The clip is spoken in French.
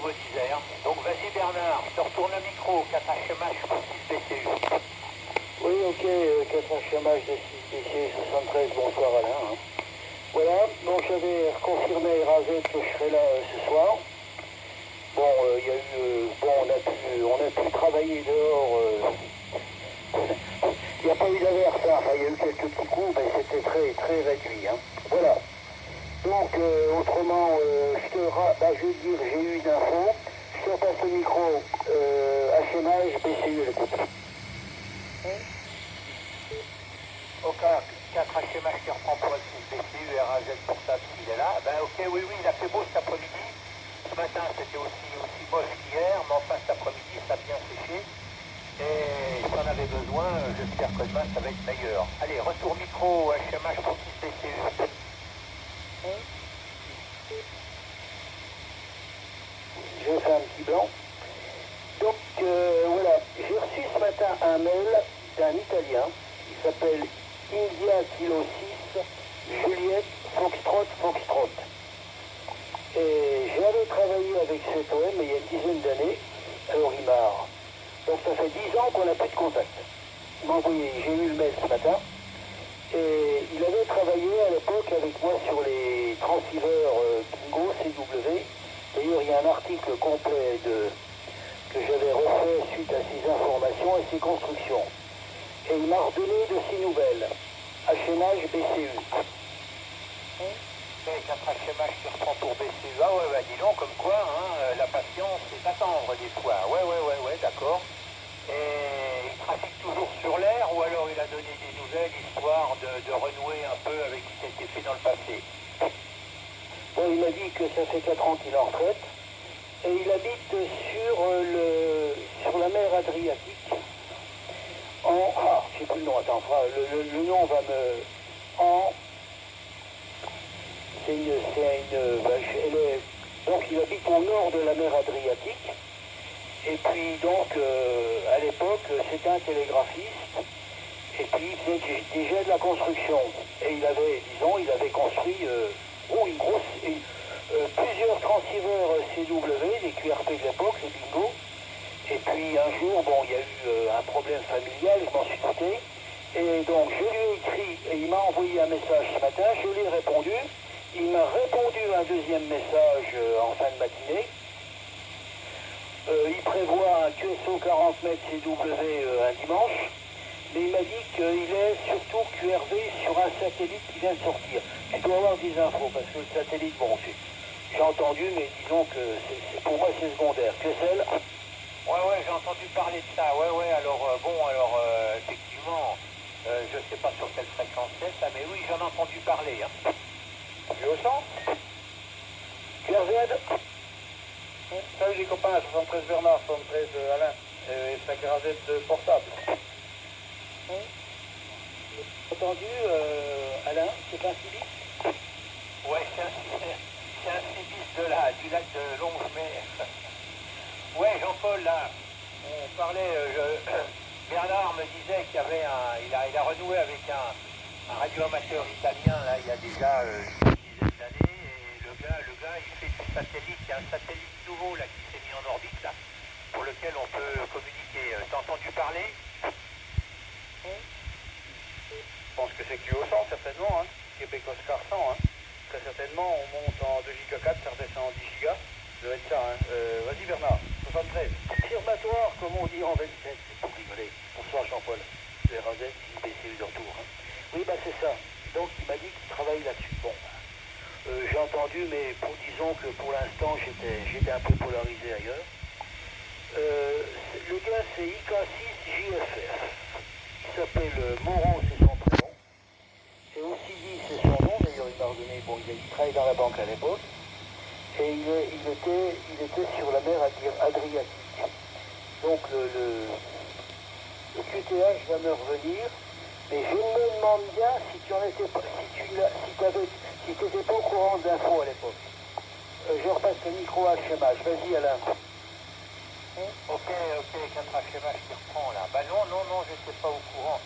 vos d'Isère. Donc vas-y Bernard, je te retourne le micro, 4HMH pour 6 BCU. Oui, ok, 4HMH de 6BC 73, bonsoir Alain. Hein. Voilà, donc j'avais reconfirmé à Razet que je serais là ce soir. Bon, il y a eu, bon, on a pu travailler dehors. Il n'y a pas eu d'averse, hein. Enfin, il y a eu quelques petits coups, mais c'était très réduit. Hein. Voilà. Donc, autrement, je veux dire, j'ai eu une info. Je te repasse le micro, HMH, BCU, l'écoute. Ok, 4HMH qui reprend pour le 6 BCU, RAZ pour ça, s'il est là. Ben ok, oui, il a fait beau cet après-midi. Ce matin, c'était aussi moche qu'hier, mais enfin cet après-midi, ça a bien séché. Et si on avait besoin, j'espère que demain, ça va être meilleur. Allez, retour micro, HMH pour 6 BCU. Je fais un petit blanc. Donc voilà, j'ai reçu ce matin un mail d'un Italien qui s'appelle India Kilo 6 Juliette Foxtrot. Et j'avais travaillé avec cet OM il y a une dizaine d'années, à Orimar. Donc ça fait 10 ans qu'on n'a plus de contact. Il m'a envoyé, j'ai eu le mail ce matin. Et il avait travaillé à l'époque avec moi sur les transceivers Bingo, CW. D'ailleurs, il y a un article complet que j'avais refait suite à ces informations et ces constructions. Et il m'a redonné de ces nouvelles. HMH BCU. 4HMH qui reprend pour BCU. Ah ouais, bah dis donc, comme quoi, hein, la patience, c'est attendre des fois. Ouais, d'accord. Et il trafique toujours sur l'air ou alors il a donné des nouvelles histoire de renouer un peu avec ce qui a été fait dans le passé. Bon, il m'a dit que ça fait 4 ans qu'il est en retraite. Et il habite sur la mer Adriatique. Je sais plus le nom, attends, le nom va me... donc il habite au nord de la mer Adriatique. Et puis donc, à l'époque, c'était un télégraphiste. Et puis il faisait déjà de la construction. Et il avait construit plusieurs transceivers CW, les QRP de l'époque, les Bingo. Et puis un jour, bon, il y a eu un problème familial, je m'en suis douté. Et donc je lui ai écrit, et il m'a envoyé un message ce matin, je lui ai répondu. Il m'a répondu un deuxième message en fin de matinée. Il prévoit un QSO 40 mètres CW un dimanche. Mais il m'a dit qu'il est surtout QRV sur un satellite qui vient de sortir. Tu dois avoir des infos, parce que le satellite, bon, j'ai entendu, mais disons que pour moi c'est secondaire. Que celle Ouais, j'ai entendu parler de ça. Ouais, alors, effectivement, je sais pas sur quelle fréquence c'est ça, mais oui, j'en ai entendu parler. Hein. Tu es au centre QRZ. Salut les copains, 73 Bernard, 73 Alain, et 5 RZ portable. Entendu, Alain, c'est pas un civil? Ouais, c'est un cibis du lac de Longemer. Ouais, Jean-Paul, là, on parlait, Bernard me disait qu'il y avait il a renoué avec un radioamateur italien, là, il y a déjà une dizaine d'années, et le gars, il fait du satellite, il y a un satellite nouveau, là, qui s'est mis en orbite, là, pour lequel on peut communiquer. T'as entendu parler? Je pense que c'est QO100 certainement, hein. Québec Oscar 100, hein. Très certainement, on monte en 2 Go 4, ça redescend en 10 Go. Ça doit être ça, hein. Vas-y Bernard, 73. Affirmatoire, comme on dit en 27, c'est pour rigoler. Bonsoir Jean-Paul, le RAZ, BCU de retour. Hein. Oui, bah c'est ça. Donc il m'a dit qu'il travaille là-dessus. Bon, j'ai entendu, mais disons que pour l'instant, j'étais un peu polarisé ailleurs. Le gars, c'est IK6JFF. Il s'appelle Moran, c'est son prénom. Et aussi dit, c'est son nom. D'ailleurs, il m'a redonné. Bon, il travaillait dans la banque à l'époque. Et il était sur la mer Adriatique. Donc le QTH va me revenir. Mais je me demande bien si tu en étais pas, si t'étais pas au courant de l'info à l'époque. Je repasse le micro à HMH. Vas-y Alain. Ok, 4HMH qui reprend, là. Bah non, j'étais pas au courant.